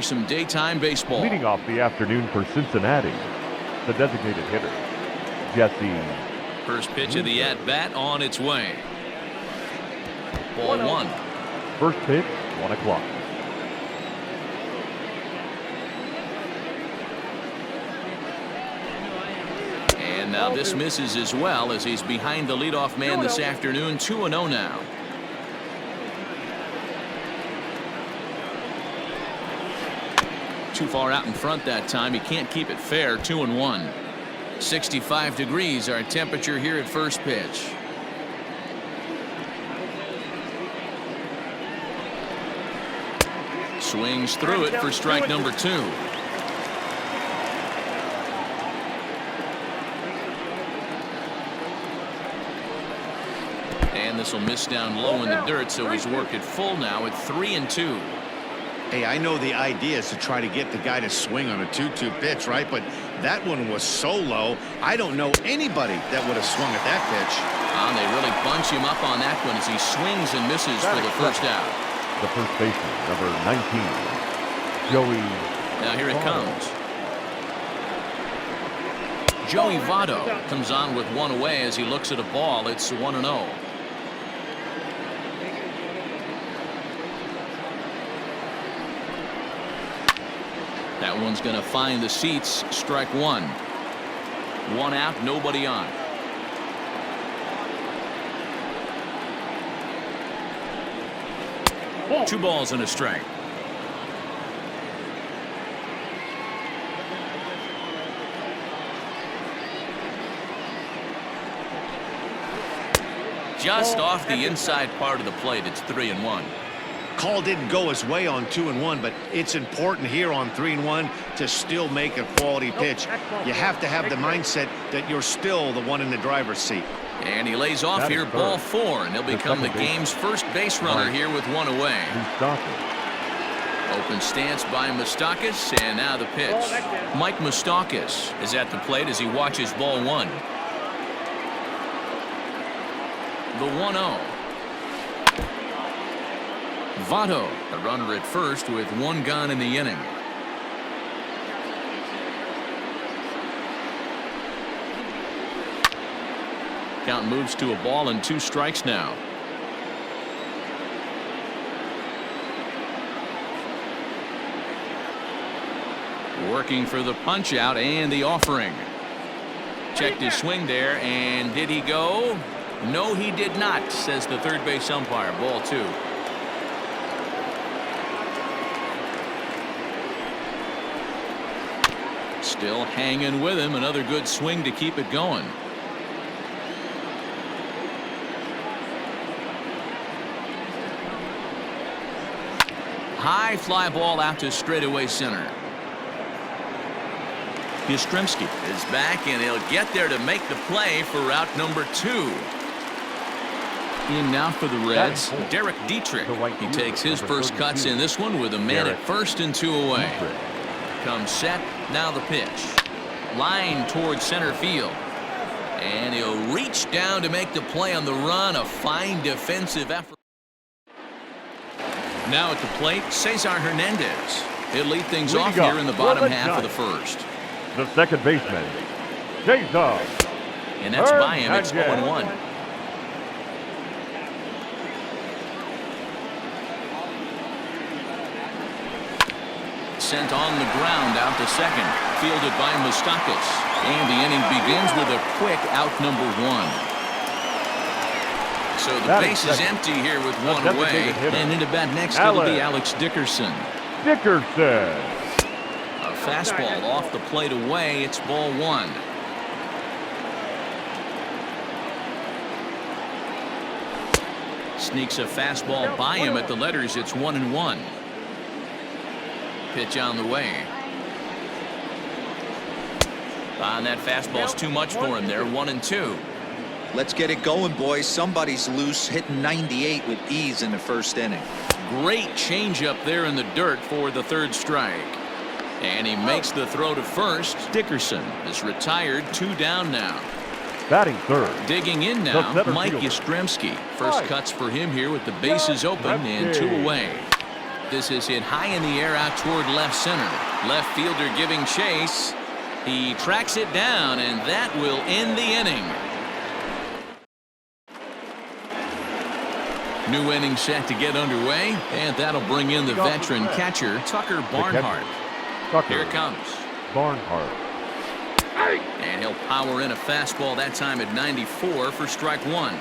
Some daytime baseball. Leading off the afternoon for Cincinnati, the designated hitter, Jesse. First pitch of the at-bat on its way. Ball one. First pitch, 1 o'clock. And now this misses as well as he's behind the leadoff man this afternoon. 2-0 now. Too far out in front that time. He can't keep it fair. 2-1. 65 degrees our temperature here at first pitch. Swings through it for strike number 2. And this will miss down low in the dirt, so he's worked it full now at 3-2. Hey, I know the idea is to try to get the guy to swing on a 2-2 pitch, right? But that one was so low, I don't know anybody that would have swung at that pitch. They really bunch him up on that one as he swings and misses for the first out. The first baseman, number 19, Joey. Now here it comes. Joey Votto comes on with one away as he looks at a ball. It's 1-0. That one's going to find the seats. Strike one. One out, nobody on. Two balls and a strike. Just off the inside part of the plate. It's 3-1. Call didn't go his way on 2-1, but it's important here on 3-1 to still make a quality pitch. You have to have the mindset that you're still the one in the driver's seat. And he lays off here, ball 4, and he'll become the game's first base runner here with one away. Open stance by Moustakas, and now the pitch. Mike Moustakas is at the plate as he watches ball 1. The 1-0. Votto, a runner at first with one gone in the inning. Count moves to a ball and 2 strikes now. Working for the punch out and the offering. Checked his swing there, and did he go? No, he did not, says the third base umpire. Ball 2. Still hanging with him. Another good swing to keep it going. High fly ball out to straightaway center. Yastrzemski is back, and he'll get there to make the play for route number 2. In now for the Reds, Derek Dietrich. He takes his first cuts in this one with a man at first and 2 away. Comes set. Now the pitch. Line towards center field. And he'll reach down to make the play on the run. A fine defensive effort. Now at the plate, Cesar Hernandez. He'll lead things off here in the bottom half of the first. The second baseman, Cesar. And that's by him. It's 0-1. Sent on the ground out to second. Fielded by Moustakas. And the inning begins with a quick out number 1. So the base is empty here with one away. And into bat next it'll be Alex Dickerson. Dickerson. A fastball off the plate away. It's ball 1. Sneaks a fastball by him at the letters. It's 1-1. Pitch on the way. And that fastball's too much for him there. 1-2. Let's get it going, boys. Somebody's loose, hitting 98 with ease in the first inning. Great changeup there in the dirt for the third strike. And he makes the throw to first. Dickerson is retired. 2 down now. Batting third. Digging in now, Mike Yastrzemski. First cuts for him here with the bases open and 2 away. This is hit high in the air out toward left center. Left fielder giving chase. He tracks it down, and that will end the inning. New inning set to get underway, and that'll bring in the veteran catcher, Tucker Barnhart. Here it comes. Barnhart. And he'll power in a fastball that time at 94 for strike one.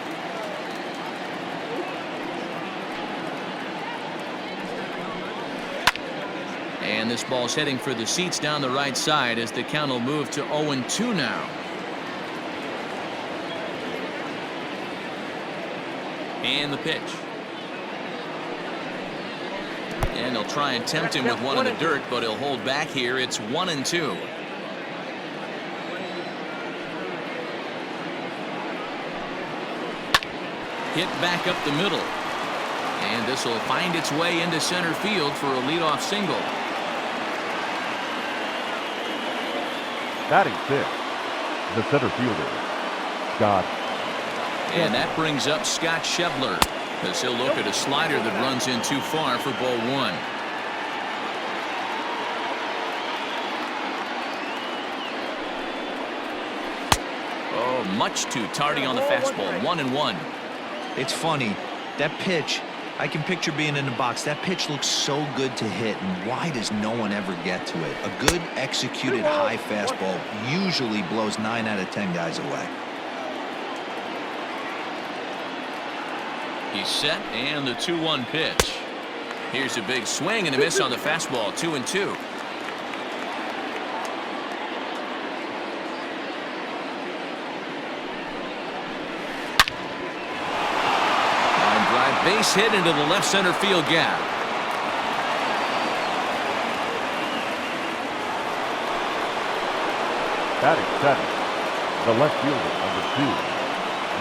And this ball's heading for the seats down the right side as the count will move to 0-2 now. And the pitch. And they'll try and tempt him with one in the dirt, but he'll hold back here. It's 1-2. Hit back up the middle. And this will find its way into center field for a leadoff single. Batting fifth, the center fielder, Scott. And that brings up Scott Schebler, as he'll look at a slider that runs in too far for ball one. Oh, much too tardy on the fastball. 1-1. It's funny, that pitch, I can picture being in the box. That pitch looks so good to hit, and why does no one ever get to it? A good executed high fastball usually blows 9 out of 10 guys away. He's set, and the 2-1 pitch. Here's a big swing and a miss on the fastball. 2-2. Base hit into the left center field gap. Batting seventh, the left fielder, number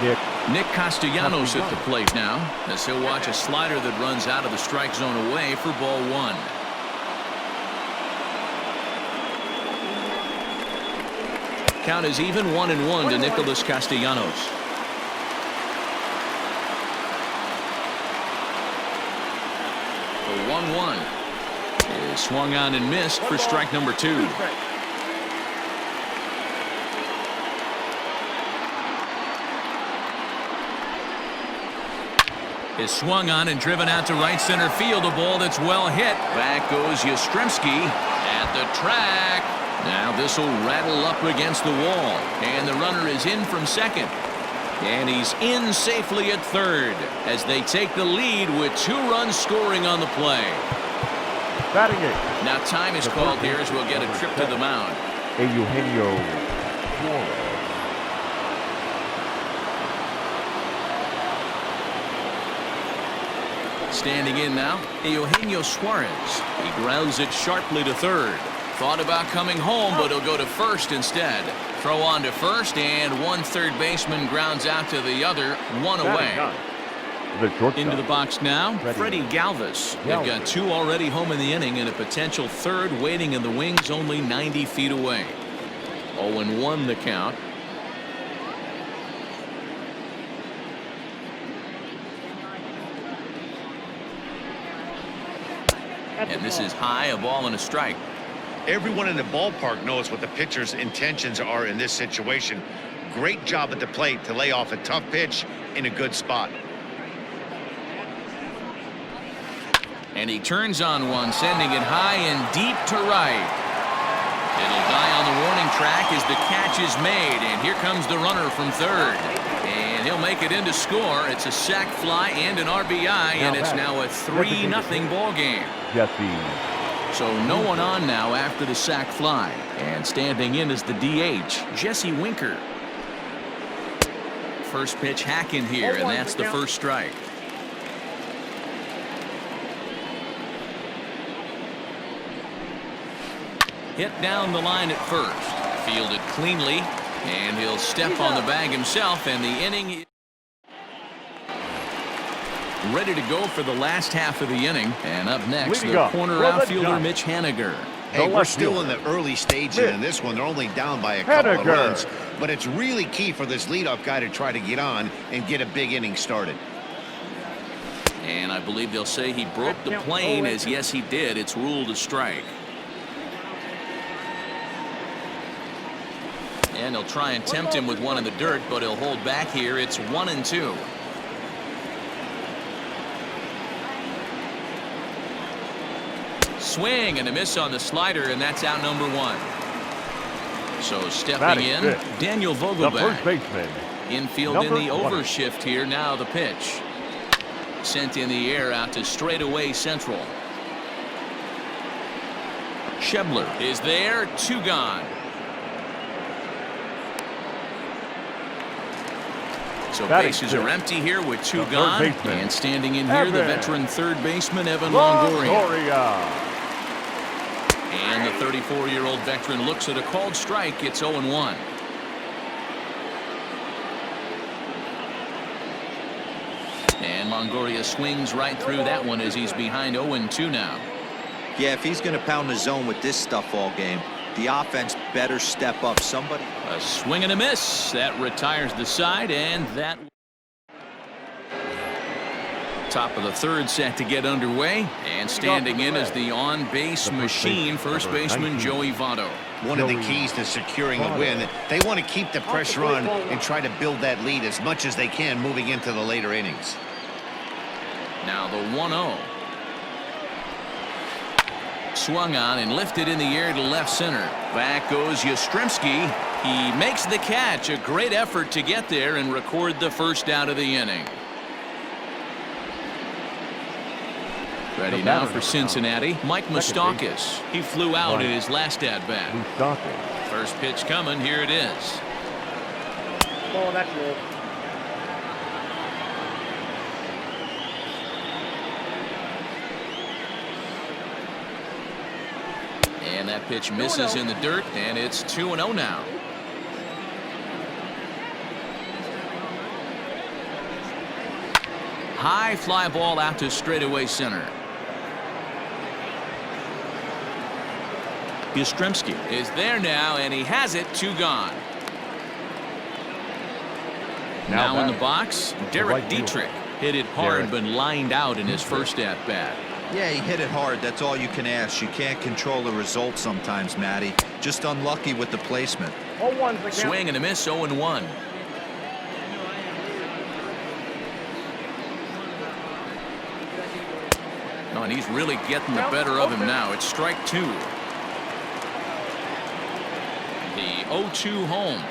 2, Nick Castellanos at the plate now, as he'll watch a slider that runs out of the strike zone away for ball one. Count is even 1-1 to Nicholas Castellanos. The 1-1 is swung on and missed for strike number 2. Is swung on and driven out to right center field. A ball that's well hit. Back goes Yastrzemski at the track. Now this will rattle up against the wall, and the runner is in from second. And he's in safely at third as they take the lead with 2 runs scoring on the play. Batting eighth. Now time is called here as we'll get a trip to the mound. Eugenio Suarez. Standing in now, Eugenio Suarez. He grounds it sharply to third. Thought about coming home, but he'll go to first instead. Throw on to first, and one third baseman grounds out to the other, 1 away. Into the box now, Freddie Galvis. They've got 2 already home in the inning, and a potential third waiting in the wings only 90 feet away. 0-1 the count. And this is high, a ball and a strike. Everyone in the ballpark knows what the pitcher's intentions are in this situation. Great job at the plate to lay off a tough pitch in a good spot. And he turns on one, sending it high and deep to right. It'll die on the warning track as the catch is made. And here comes the runner from third. And he'll make it in to score. It's a sac fly and an RBI, and it's now a 3-0 ball game. Jesse. So no one on now after the sac fly. And standing in is the DH, Jesse Winker. First pitch hack in here, and that's the first strike. Hit down the line at first. Fielded cleanly, and he'll step on the bag himself, and the inning ready to go for the last half of the inning. And up next, the corner outfielder Mitch Henniger. Hey, we're still in the early stages in this one. They're only down by a couple of runs, but it's really key for this leadoff guy to try to get on and get a big inning started. And I believe they'll say he broke the plane, as yes, he did. It's ruled a strike. And they'll try and tempt him with one in the dirt, but he'll hold back here. It's 1-2. Swing and a miss on the slider, and that's out number 1. So stepping in, Daniel Vogelbach. The first baseman. Infield in the overshift here. Now the pitch. Sent in the air out to straightaway central. Schebler is there. 2 gone. So bases are empty here with 2 gone. And standing in here, the veteran third baseman, Evan Longoria. And the 34-year-old veteran looks at a called strike. It's 0-1. And Longoria swings right through that one as he's behind 0-2 now. Yeah, if he's going to pound the zone with this stuff all game, the offense better step up. Somebody. A swing and a miss. That retires the side, and that. Top of the third set to get underway, and standing in is the on-base machine, first baseman Joey Votto. One of the keys to securing a win, they want to keep the pressure on and try to build that lead as much as they can moving into the later innings. Now the 1-0. Swung on and lifted in the air to left center. Back goes Yastrzemski. He makes the catch. A great effort to get there and record the first out of the inning. Ready now for Cincinnati, Mike Moustakas. He flew out in his last at-bat. First pitch coming. Here it is. Oh, that's low. And that pitch misses in the dirt, and it's 2-0 now. High fly ball out to straightaway center. Yastrzemski is there now, and he has it. 2 gone. Now in the box, Derek Dietrich hit it hard, but lined out in his first at-bat. Yeah, he hit it hard. That's all you can ask. You can't control the result sometimes, Matty. Just unlucky with the placement. Swing and a miss. 0-1. Oh, and he's really getting the better of him now. It's strike 2. The 0-2 home.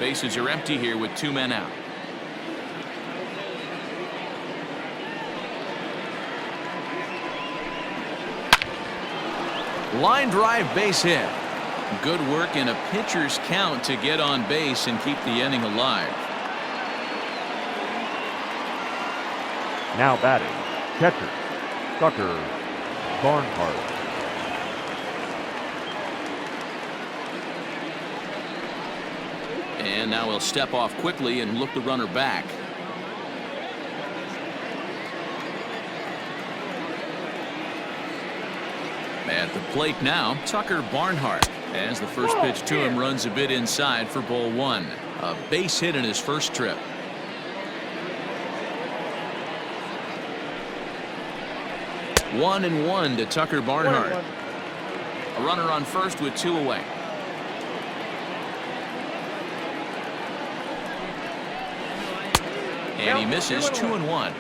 Bases are empty here with 2 men out. Line drive base hit. Good work in a pitcher's count to get on base and keep the inning alive. Now batting, catcher, Cesar Hernandez. And now he'll step off quickly and look the runner back. At the plate now, Tucker Barnhart, as the first pitch to him runs a bit inside for ball 1. A base hit in his first trip. One and 1 to Tucker Barnhart. A runner on first with 2 away. And he misses. 2-1.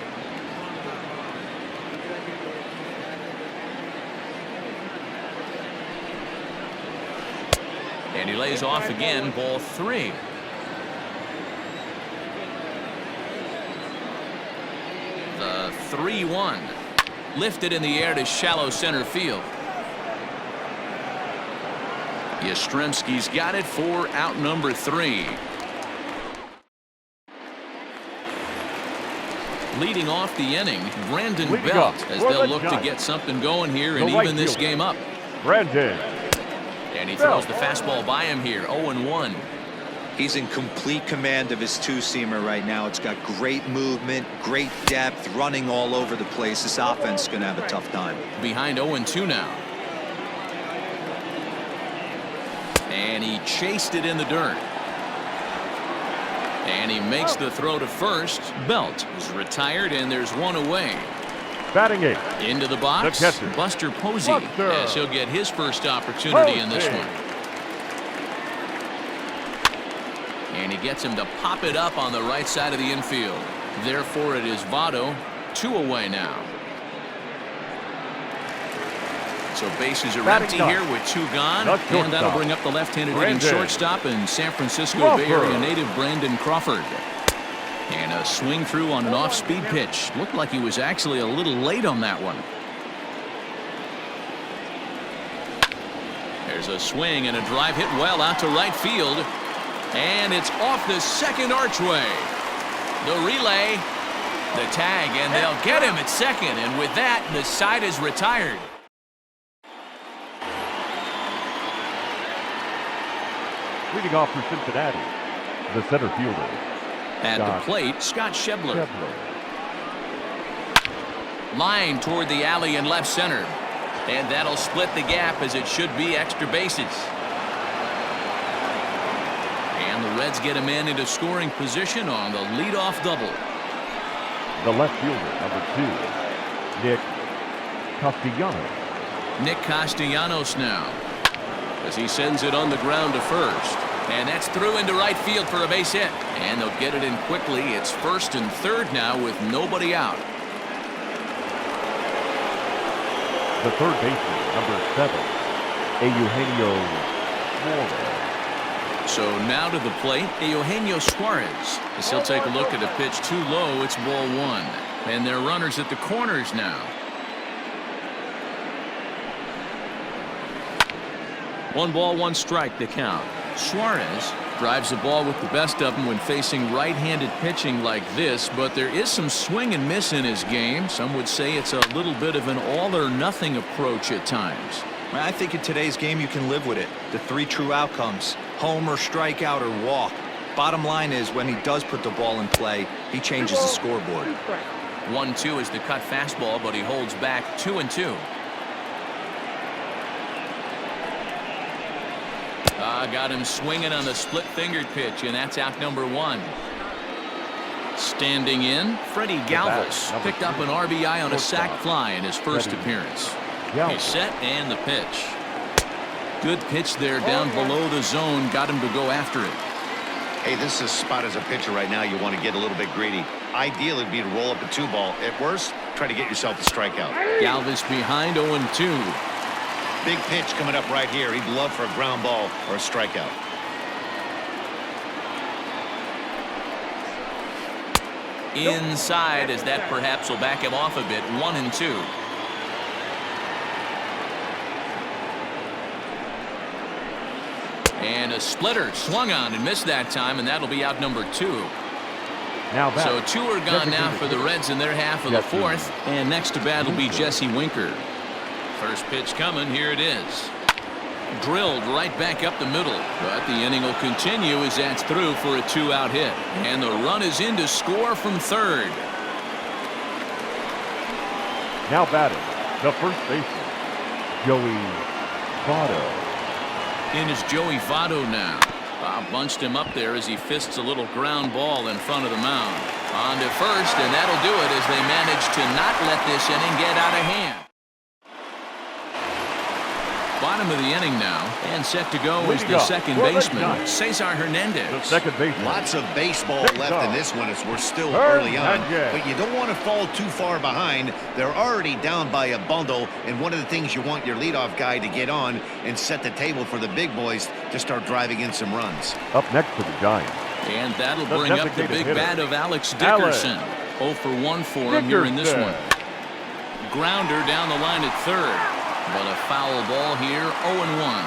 And he lays off again. Ball 3. The 3-1. Lifted in the air to shallow center field. Yastrzemski's got it for out number 3. Leading off the inning, Brandon Belt, as they'll look to get something going here and even this game up. Brandon. And he throws the fastball by him here. 0-1. He's in complete command of his two-seamer right now. It's got great movement, great depth, running all over the place. This offense is going to have a tough time. Behind 0-2 now. And he chased it in the dirt. And he makes the throw to first. Belt is retired, and there's one away. Batting 8. Into the box, The catcher. Buster Posey, Buster. as he'll get his first opportunity in this Posey. one. And he gets him to pop it up on the right side of the infield. Therefore, it is Votto, 2 away now. So bases are Batting empty 9. here with 2 gone. The And that'll shortstop. bring up the left-handed hitting Brandon. shortstop and San Francisco Crawford. Bay Area native Brandon Crawford. And a swing through on an off-speed pitch. Looked like he was actually a little late on that one. There's a swing and a drive hit well out to right field. And it's off the second archway. The relay, the tag, and they'll get him at second. And with that, the side is retired. Leading off for Cincinnati, the center fielder. At Scott the plate, Scott Schebler. Schebler. Line toward the alley in left center. And that'll split the gap as it should be extra bases. And the Reds get a man into scoring position on the leadoff double. The left fielder, number 2, Nick Castellanos. Nick Castellanos now, as he sends it on the ground to first. And that's through into right field for a base hit. And they'll get it in quickly. It's first and third now with nobody out. The third baseman, number 7, Eugenio Suarez. So now to the plate, Eugenio Suarez. As he'll take a look at a pitch too low, it's ball 1. And they're runners at the corners now. 1 ball, 1 strike to count. Suarez drives the ball with the best of them when facing right-handed pitching like this, but there is some swing and miss in his game. Some would say it's a little bit of an all-or-nothing approach at times. I think in today's game you can live with it. The 3 true outcomes: homer, strikeout, or walk. Bottom line is, when he does put the ball in play, he changes the scoreboard. 1-2 is the cut fastball, but he holds back 2-2. Got him swinging on the split-fingered pitch, and that's out number 1. Standing in, Freddie Galvis picked up an RBI on a sac fly in his first appearance. He's set, and the pitch. Good pitch there down below the zone. Got him to go after it. Hey, this is a spot as a pitcher right now you want to get a little bit greedy. Ideally, it'd be to roll up a 2-ball. At worst, try to get yourself a strikeout. Galvis behind 0-2. Big pitch coming up right here. He'd love for a ground ball or a strikeout. Inside, as that perhaps will back him off a bit. 1-2. And a splitter swung on and missed that time, and that'll be out number 2. Now back. So 2 are gone now for the Reds in their half of the 4th. And next to bat will be Jesse Winker. First pitch coming. Here it is. Drilled right back up the middle. But the inning will continue as that's through for a 2-out hit. And the run is in to score from third. Now batting, the first baseman, Joey Votto. In is Joey Votto now. Bob bunched him up there as he fists a little ground ball in front of the mound. On to first, and that'll do it as they manage to not let this inning get out of hand. Bottom of the inning now, and set to go is the second baseman, Cesar Hernandez. The second baseman. Lots of baseball left in this one as we're still early on. But you don't want to fall too far behind. They're already down by a bundle, and one of the things you want your leadoff guy to get on and set the table for the big boys to start driving in some runs. Up next for the Giants. And that'll bring up the big bat of Alex Dickerson. 0 for 1 for him here in this one. Grounder down the line at third. But a foul ball here, 0-1.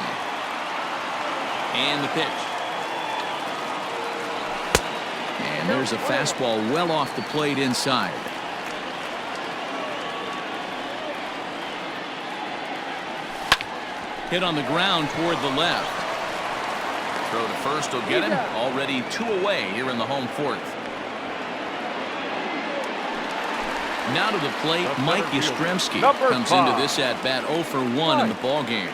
And the pitch. And there's a fastball well off the plate inside. Hit on the ground toward the left. Throw to first will get him. Already 2 away here in the home 4th. Now to the plate, Mike Yastrzemski comes into this at-bat 0 for 1 in the ballgame.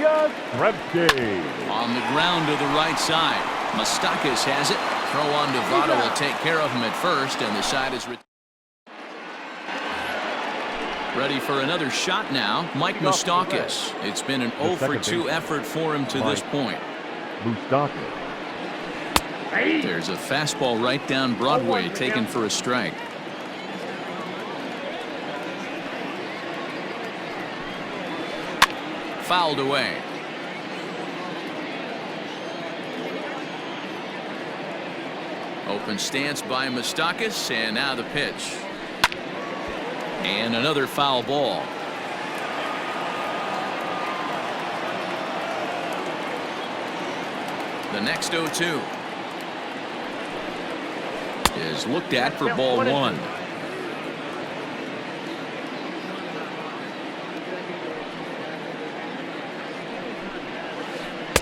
Yastrzemski. On the ground to the right side. Moustakas has it. Throw on to Votto will take care of him at first, and the side is ready for another shot now. Mike Moustakas. It's been an 0 for 2 effort for him to this point. Moustakas. There's a fastball right down Broadway, taken for a strike. Fouled away. Open stance by Moustakas, and now the pitch. And another foul ball. The next 0-2 is looked at for ball 1.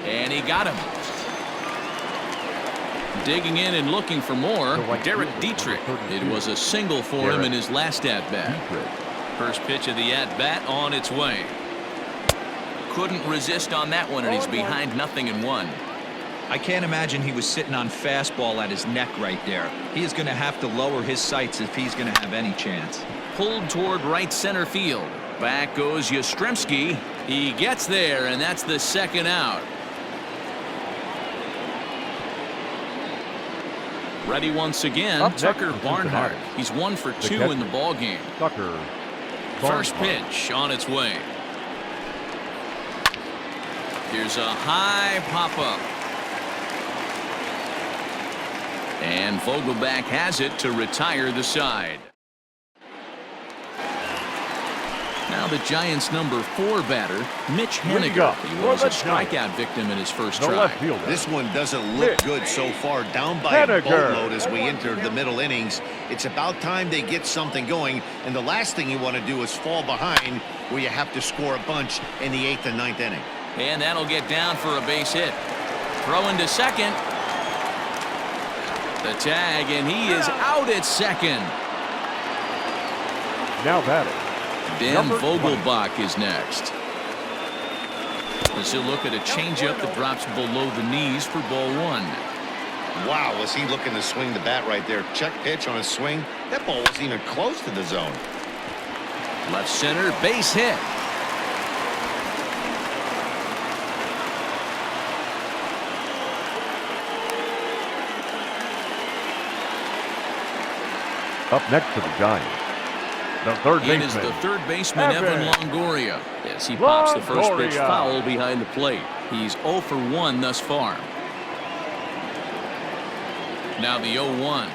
And he got him. Digging in and looking for more, Derek Dietrich. It was a single for him in his last at-bat. First pitch of the at-bat on its way. Couldn't resist on that one, and he's behind 0-1. I can't imagine he was sitting on fastball at his neck right there. He is going to have to lower his sights if he's going to have any chance. Pulled toward right center field. Back goes Yastrzemski. He gets there, and that's the second out. Ready once again, Tucker Barnhart. He's 1 for 2 in the ball game. Tucker. First pitch on its way. Here's a high pop-up. And Vogelback has it to retire the side. Now the Giants' number 4 batter, Mitch Henniger. He was a strikeout victim in his first try. This one doesn't look good so far. Down by a boatload as we enter the middle innings. It's about time they get something going. And the last thing you want to do is fall behind where you have to score a bunch in the 8th and 9th inning. And that'll get down for a base hit. Throw into second. The tag, and he is out at second. Now batting. Dan Vogelbach is next. As he'll look at a changeup that drops below the knees for ball 1. Wow, was he looking to swing the bat right there? Check pitch on a swing. That ball wasn't even close to the zone. Left center, base hit. Up next to the Giants, the third baseman. Is the third baseman Evan Longoria. Yes, he pops the first pitch foul behind the plate. He's 0 for 1 thus far. Now the 0-1.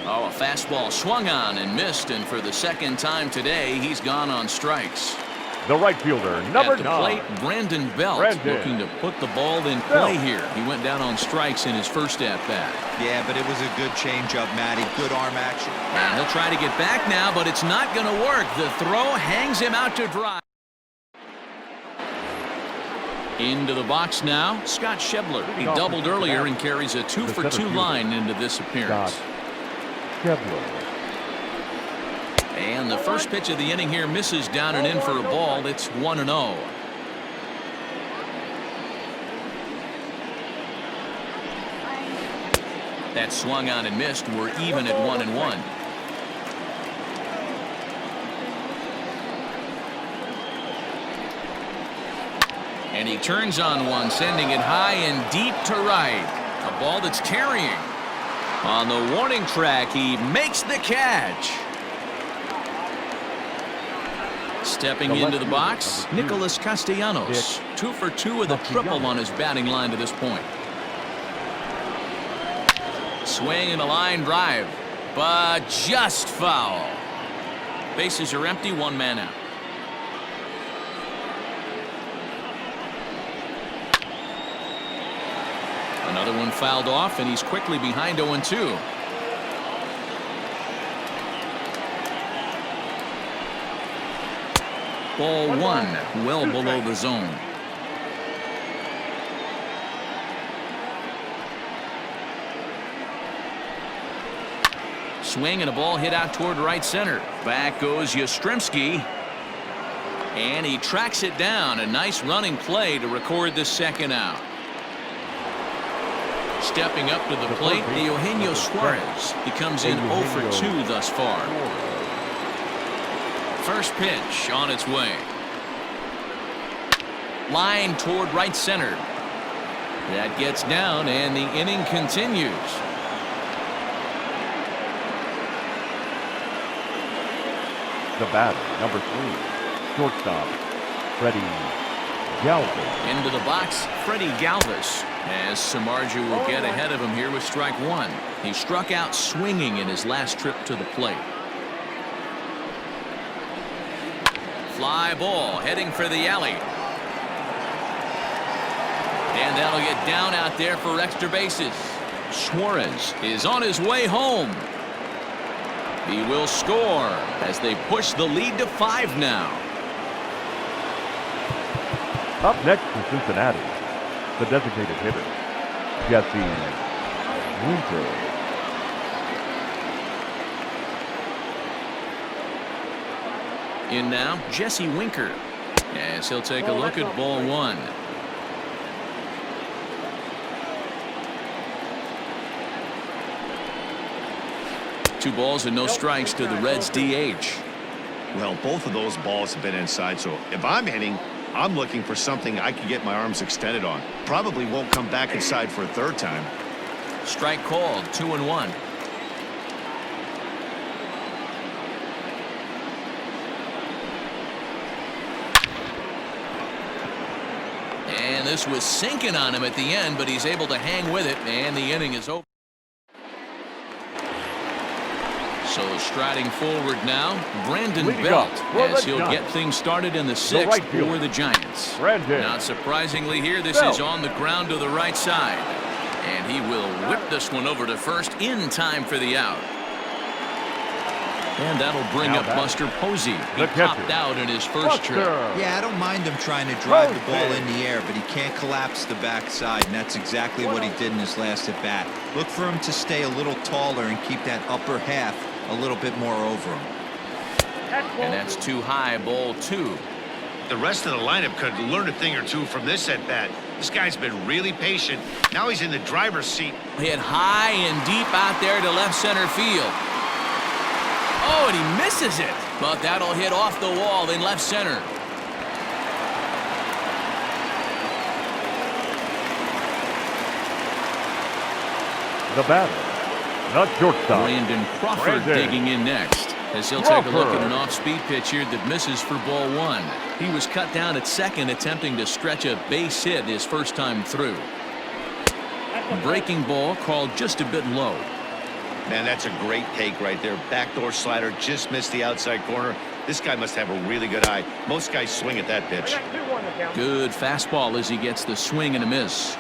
Oh, a fastball swung on and missed, and for the second time today, he's gone on strikes. The right fielder, number 9. At the plate, Brandon Belt, looking to put the ball in play here. He went down on strikes in his first at-bat. Yeah, but it was a good changeup, Matty. Good arm action. And he'll try to get back now, but it's not going to work. The throw hangs him out to dry. Into the box now, Scott Schebler. He doubled earlier and carries a 2 for 2 line into this appearance. And the first pitch of the inning here misses down and in for a ball. It's 1-0. That swung on and missed. We're even at 1-1. And he turns on one, sending it high and deep to right. A ball that's carrying. On the warning track, he makes the catch. Stepping into the box, Nicholas Castellanos. 2 for 2 with a triple on his batting line to this point. Swing and a line drive, but just foul. Bases are empty, 1 man out. Another one fouled off, and he's quickly behind 0-2. Ball 1, well below the zone. Swing and a ball hit out toward right center. Back goes Yastrzemski. And he tracks it down. A nice running play to record the second out. Stepping up to the plate, Eugenio Suarez. He comes in 0 for 2 thus far. First pitch on its way. Line toward right center. That gets down, and the inning continues. The batter, number 3, shortstop, Freddie Galvis. Into the box, Freddie Galvis, as Samardzija will get ahead of him here with strike 1. He struck out swinging in his last trip to the plate. Fly ball heading for the alley. And that'll get down out there for extra bases. Suarez is on his way home. He will score as they push the lead to 5 now. Up next for Cincinnati, the designated hitter, Jesse Winker. In now, Jesse Winker, as he'll take a look at ball 1. Two balls and no strikes to the Reds DH. Well, both of those balls have been inside, so if I'm hitting, I'm looking for something I can get my arms extended on. Probably won't come back inside for a third time. Strike called, 2-1. And this was sinking on him at the end, but he's able to hang with it, and the inning is over. So striding forward now, Brandon Belt, as he'll get things started in the 6th for the Giants. Not surprisingly here, this is on the ground to the right side. And he will whip this one over to first in time for the out. And that'll bring up Buster Posey. He popped out in his first trip. Yeah, I don't mind him trying to drive the ball in the air, but he can't collapse the backside, and that's exactly what he did in his last at bat. Look for him to stay a little taller and keep that upper half a little bit more over him. And that's too high, ball 2. The rest of the lineup could learn a thing or two from this at bat. This guy's been really patient. Now he's in the driver's seat. Hit high and deep out there to left center field. Oh, and he misses it. But that'll hit off the wall in left center. The batter, not shortstop, Brandon Crawford digging in next, as he'll take a look at an off-speed pitch here that misses for ball 1. He was cut down at second, attempting to stretch a base hit his first time through. Breaking ball called just a bit low. Man, that's a great take right there. Backdoor slider just missed the outside corner. This guy must have a really good eye. Most guys swing at that pitch. Good fastball as he gets the swing and a miss.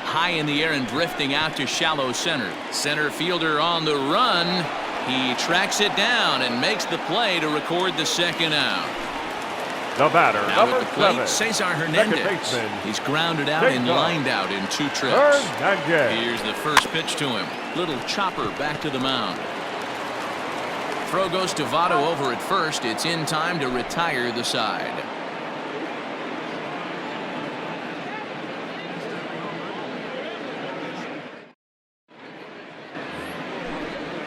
High in the air and drifting out to shallow center. Center fielder on the run. He tracks it down and makes the play to record the second out. The batter, now number at the plate, 7, Cesar Hernandez. He's grounded out and lined out in 2 trips. Here's the first pitch to him. Little chopper back to the mound. Throw goes to Votto over at first. It's in time to retire the side.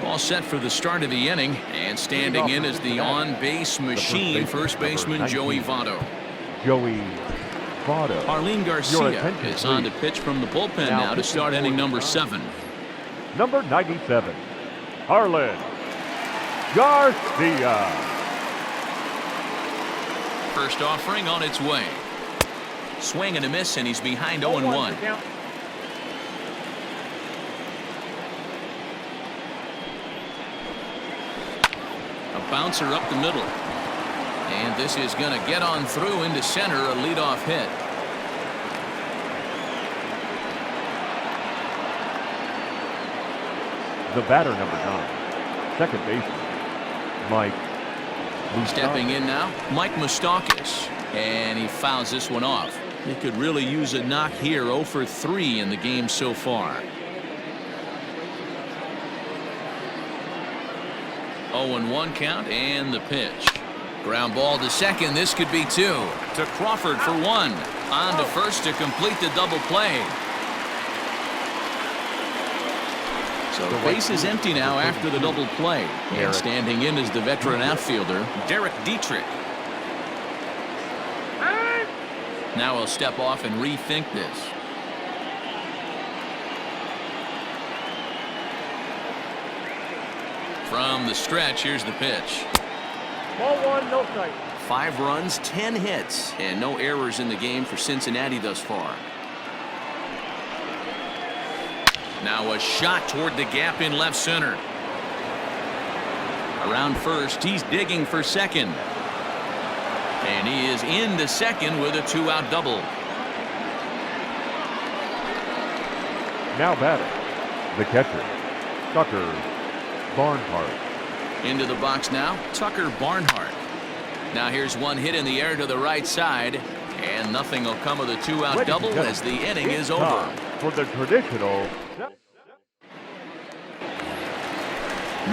All set for the start of the inning, and standing in is the on-base machine, first baseman Joey Votto. Arlene Garcia is on to pitch from the bullpen now to start inning number 7. Number 97, Arlene Garcia. First offering on its way. Swing and a miss, and he's behind 0-1. Bouncer up the middle, and this is going to get on through into center, a leadoff hit. The batter, number 9, second baseman Mike Moustakas. Stepping in now, Mike Moustakas, and he fouls this one off. He could really use a knock here. 0 for 3 in the game so far. 0-1 count and the pitch. Ground ball to second. This could be 2. To Crawford for 1. On to first to complete the double play. So the base is empty now after the double play. And standing in is the veteran outfielder, Derek Dietrich. Now he'll step off and rethink this. From the stretch, here's the pitch. Ball 1, no strike. 5 runs, 10 hits, and no errors in the game for Cincinnati thus far. Now a shot toward the gap in left center. Around first, he's digging for second. And he is into second with a 2-out double. Now batting, the catcher, Tucker Barnhart. Into the box now, Tucker Barnhart. Now here's one hit in the air to the right side. And nothing will come of the 2-out double as the inning is over. For the traditional.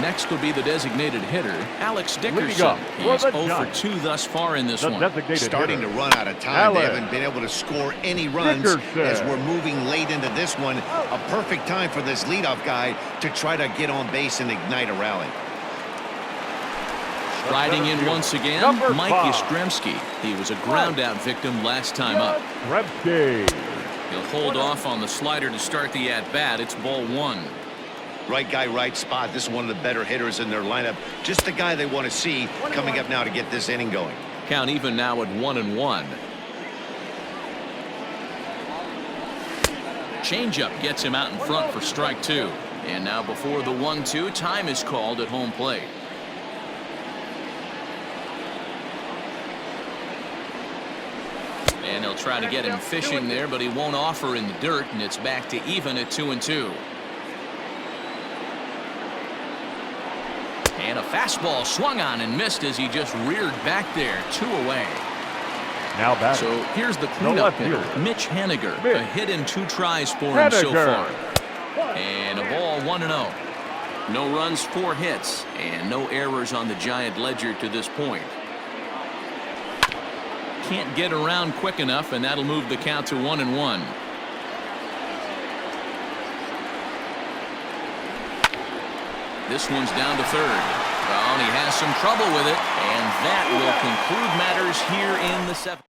Next will be the designated hitter, Alex Dickerson. He's 0 for 2 thus far in this one. Starting to run out of time. They haven't been able to score any runs as we're moving late into this one. A perfect time for this leadoff guy to try to get on base and ignite a rally. Riding in once again, Mike Yastrzemski. He was a ground-out victim last time up. He'll hold off on the slider to start the at-bat. It's ball 1. Right guy, right spot. This is one of the better hitters in their lineup. Just the guy they want to see coming up now to get this inning going. Count even now at 1-1. Changeup gets him out in front for strike 2. And now before the 1-2, time is called at home plate. And he'll try to get him fishing there, but he won't offer in the dirt, and it's back to even at 2-2. And a fastball swung on and missed as he just reared back there. 2 away. Now back. So here's the cleanup hitter, Mitch Henniger. A hit in 2 tries for him so far. And a ball 1-0. No runs, 4 hits, and no errors on the Giant ledger to this point. Can't get around quick enough, and that'll move the count to 1-1. This one's down to third. Well, and he has some trouble with it, and that will conclude matters here in the 7th.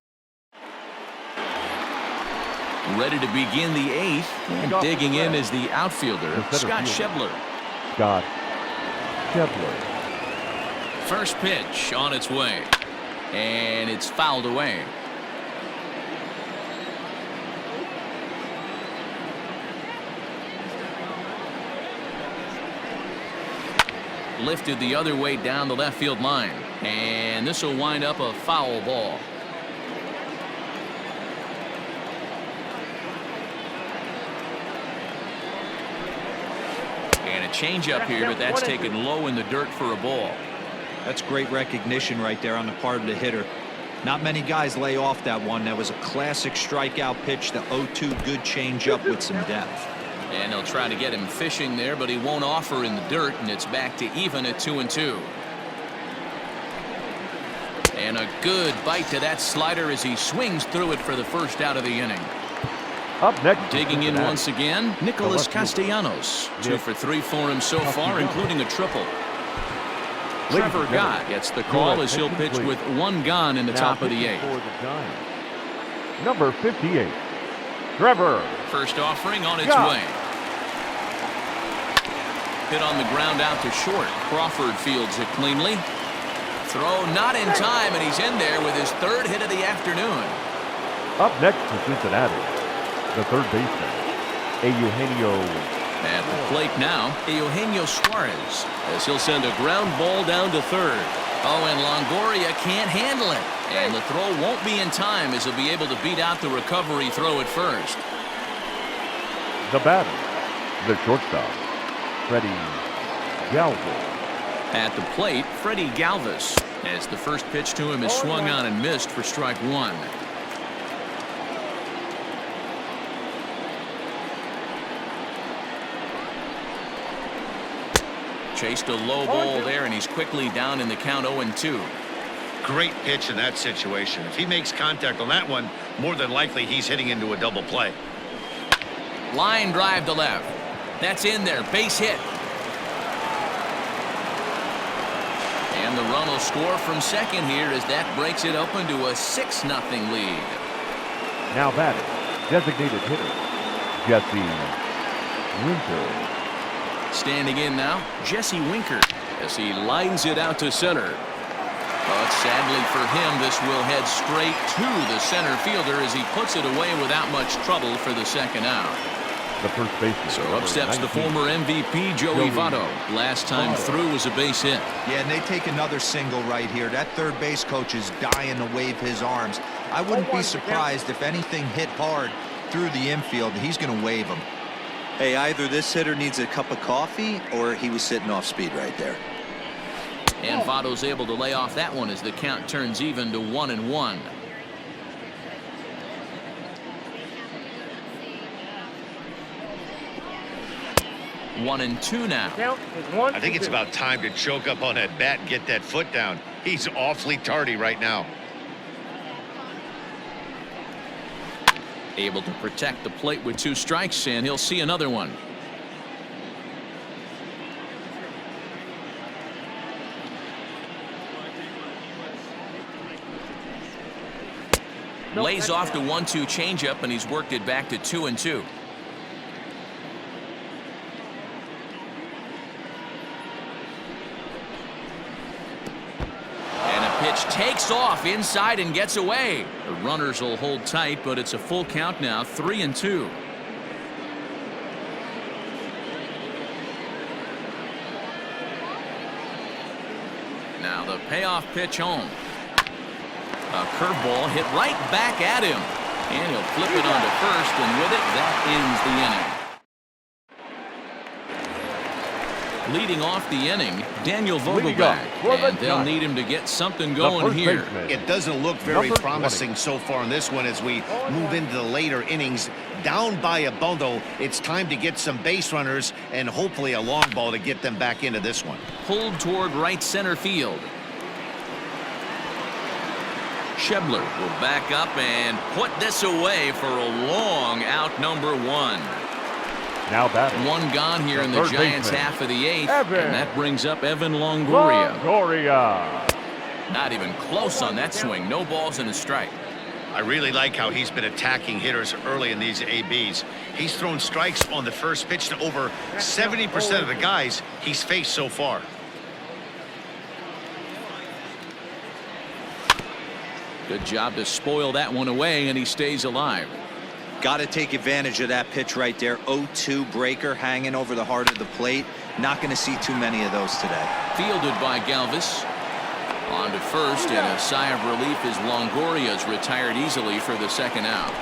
Ready to begin the 8th, and digging in is the outfielder, Scott Schebler. Scott Schebler. First pitch on its way, and it's fouled away. Lifted the other way down the left field line, and this will wind up a foul ball. And a changeup here, but that's taken low in the dirt for a ball. That's great recognition right there on the part of the hitter. Not many guys lay off that one. That was a classic strikeout pitch. The 0-2 good changeup with some depth. And they'll try to get him fishing there, but he won't offer in the dirt, and it's back to even at 2-2. And a good bite to that slider as he swings through it for the first out of the inning. Up next, digging in once again, Nicholas Castellanos. 2 for 3 for him so far, including a triple. Trevor Gott gets the call as he'll pitch with 1 gone in the top of the 8th. Number 58, Trevor. First offering on its way. Hit on the ground out to short. Crawford fields it cleanly. Throw not in time, and he's in there with his 3rd hit of the afternoon. Up next to Cincinnati, the third baseman, Eugenio. At the plate now, Eugenio Suarez, as he'll send a ground ball down to 3rd. Oh, and Longoria can't handle it. And the throw won't be in time as he'll be able to beat out the recovery throw at first. The batter, the shortstop, Freddie Galvis. At the plate, Freddie Galvis, as the first pitch to him is swung on and missed for strike 1. Chased a low ball there, and he's quickly down in the count 0-2. Great pitch in that situation. If he makes contact on that one, more than likely he's hitting into a double play. Line drive to left. That's in there. Base hit. And the run will score from second here as that breaks it open to a 6-0 lead. Now batting, designated hitter, Jesse Winker. Standing in now, Jesse Winker as he lines it out to center. But sadly for him, this will head straight to the center fielder as he puts it away without much trouble for the second out. The first baseman. So up steps the former MVP, Joey Votto. Last time through was a base hit. Yeah, and they take another single right here. That third base coach is dying to wave his arms. I wouldn't be surprised if anything hit hard through the infield. He's going to wave them. Hey, either this hitter needs a cup of coffee or he was sitting off speed right there. And Votto's able to lay off that one as the count turns even to 1-1. One and two now. I think it's about time to choke up on that bat and get that foot down. He's awfully tardy right now. Able to protect the plate with 2 strikes, and he'll see another one. Lays off the 1-2 changeup, and he's worked it back to 2-2. Takes off inside and gets away. The runners will hold tight, but it's a full count now, 3-2. Now the payoff pitch home. A curveball hit right back at him, and he'll flip it onto first, and with it, that ends the inning. Leading off the inning, Daniel Vogelbach, and they'll need him to get something going here. It doesn't look very promising so far in this one as we move into the later innings. Down by a bundle, it's time to get some base runners and hopefully a long ball to get them back into this one. Pulled toward right center field. Schebler will back up and put this away for a long out, number 1. Now batting. One gone here in the Giants' half of the 8th, and that brings up Evan Longoria. Not even close on that swing. No balls and a strike. I really like how he's been attacking hitters early in these ABs. He's thrown strikes on the first pitch to over 70% of the guys he's faced so far. Good job to spoil that one away, and he stays alive. Got to take advantage of that pitch right there. 0-2 breaker hanging over the heart of the plate. Not going to see too many of those today. Fielded by Galvis. On to first, and a sigh of relief as Longoria's retired easily for the second out.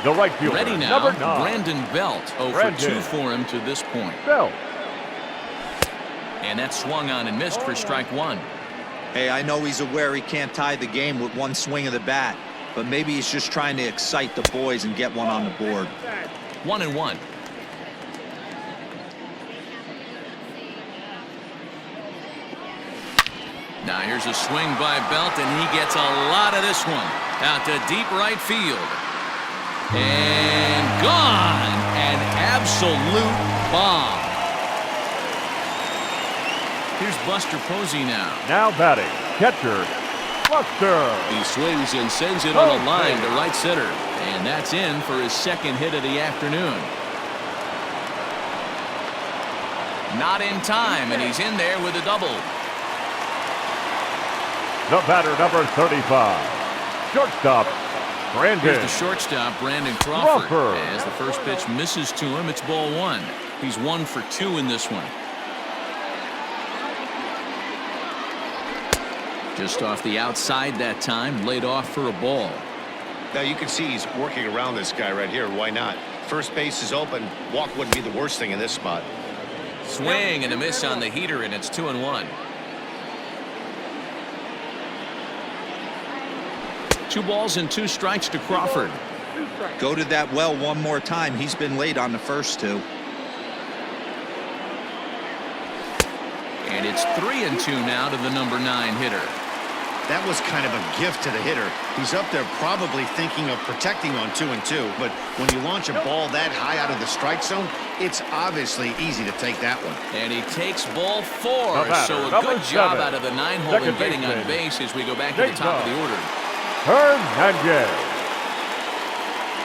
The right fielder. Ready now, Brandon Belt. 0 for 2 for him to this point. Belt. And that swung on and missed for strike 1. Hey, I know he's aware he can't tie the game with one swing of the bat, but maybe he's just trying to excite the boys and get one on the board. 1-1. Now here's a swing by Belt, and he gets a lot of this one out to deep right field. And gone. An absolute bomb. Here's Buster Posey now. Now batting, catcher, Buster. He swings and sends it on a line to right center. And that's in for his second hit of the afternoon. Not in time, and he's in there with a double. The batter, number 35, shortstop, Brandon. Here's the shortstop, Brandon Crawford. As the first pitch misses to him, it's ball 1. He's 1 for 2 in this one. Just off the outside that time, laid off for a ball. Now you can see he's working around this guy right here. Why not? First base is open. Walk wouldn't be the worst thing in this spot. Swing and a miss on the heater, and it's 2-1. 2 balls and 2 strikes to Crawford. Go to that well one more time. He's been late on the first 2. And it's 3-2 now to the number 9 hitter. That was kind of a gift to the hitter. He's up there probably thinking of protecting on 2-2, but when you launch a ball that high out of the strike zone, it's obviously easy to take that one. And he takes ball 4, so a good job out of the 9-hole in getting on base as we go back to the top of the order. Hernandez.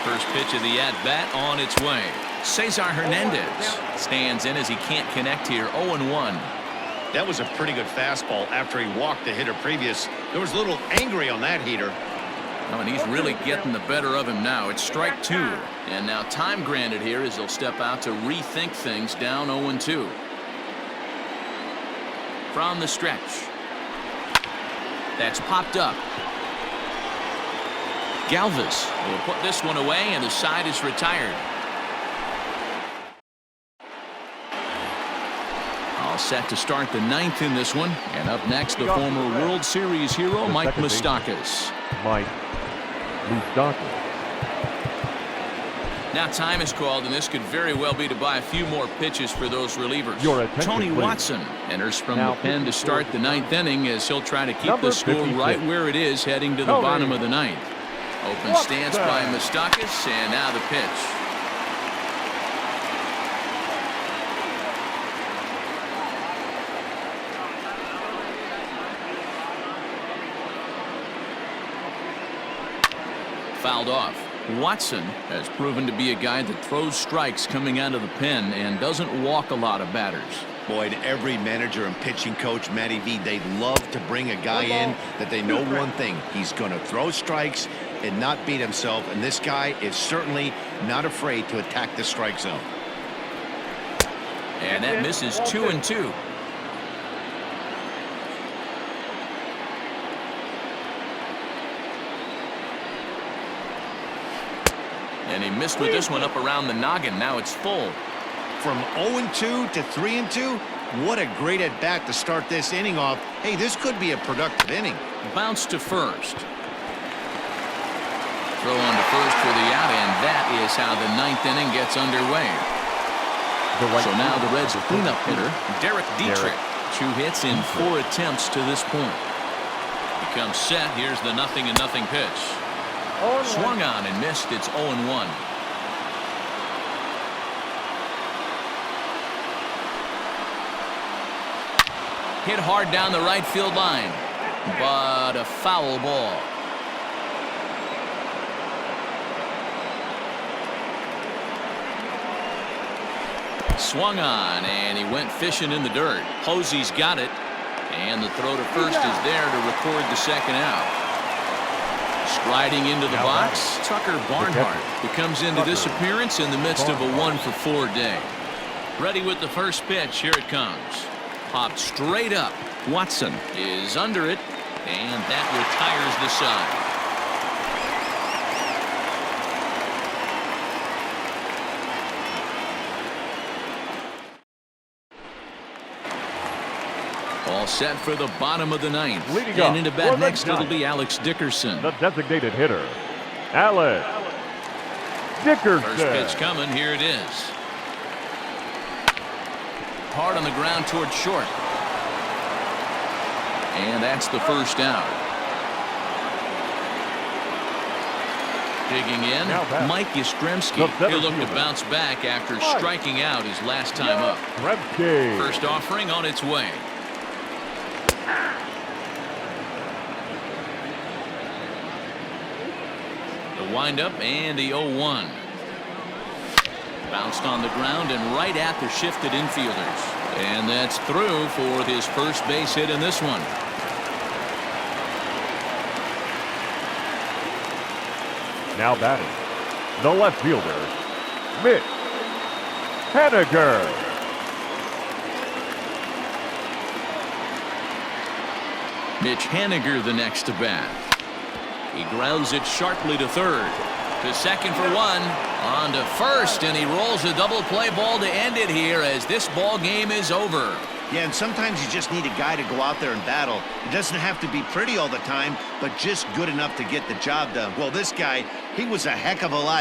First pitch of the at-bat on its way. Cesar Hernandez stands in as he can't connect here, 0-1. That was a pretty good fastball after he walked the hitter previous. There was a little angry on that heater. Oh, and he's really getting the better of him now. It's strike 2. And now time granted here as he'll step out to rethink things down 0-2. From the stretch. That's popped up. Galvis will put this one away, and the side is retired. All set to start the 9th in this one. And up next, the former World Series hero, Mike Moustakas. Mike Moustakas. Now time is called, and this could very well be to buy a few more pitches for those relievers. Tony please. Watson enters from Now, the pen to start the 9th inning as he'll try to keep Number the score 56. right where it is heading to the bottom of the 9th. Open stance by Moustakas, and now the pitch. Fouled off. Watson has proven to be a guy that throws strikes coming out of the pen and doesn't walk a lot of batters. Boyd, every manager and pitching coach, Matty V, they'd love to bring a guy in that they know one thing. He's going to throw strikes and not beat himself, and this guy is certainly not afraid to attack the strike zone. And that misses 2-2. And he missed with this one up around the noggin. Now it's full. From 0-2 to 3-2, what a great at-bat to start this inning off. Hey, this could be a productive inning. Bounce to first. Throw on to first for the out, and that is how the 9th inning gets underway. So now the Reds' cleanup hitter, Derek Dietrich. 2 hits in 4 attempts to this point. He comes set. Here's the 0-0 pitch. Swung on and missed. It's 0-1. Hit hard down the right field line, but a foul ball. Swung on, and he went fishing in the dirt. Posey's got it, and the throw to first is there to record the second out. Striding into the box, Tucker Barnhart, who comes into this appearance in the midst of a 1-for-4 day. Ready with the first pitch. Here it comes. Popped straight up. Watson is under it, and that retires the side. All set for the bottom of the 9th. Leading and into bat up next, the it'll 9th. be Alex Dickerson. The designated hitter, Alex Dickerson. First pitch coming. Here it is. Hard on the ground toward short. And that's the first out. Digging in, Mike Yastrzemski. He'll look to bounce back after striking out his last time up. First offering on its way. The windup and the 0-1. Bounced on the ground and right at the shifted infielders. And that's through for his first base hit in this one. Now batting, the left fielder, Mitch Henniger. Mitch Henniger the next to bat. He grounds it sharply to third. To second for 1. On to first, and he rolls a double play ball to end it here as this ball game is over. Yeah, and sometimes you just need a guy to go out there and battle. It doesn't have to be pretty all the time, but just good enough to get the job done. Well, this guy, he was a heck of a lot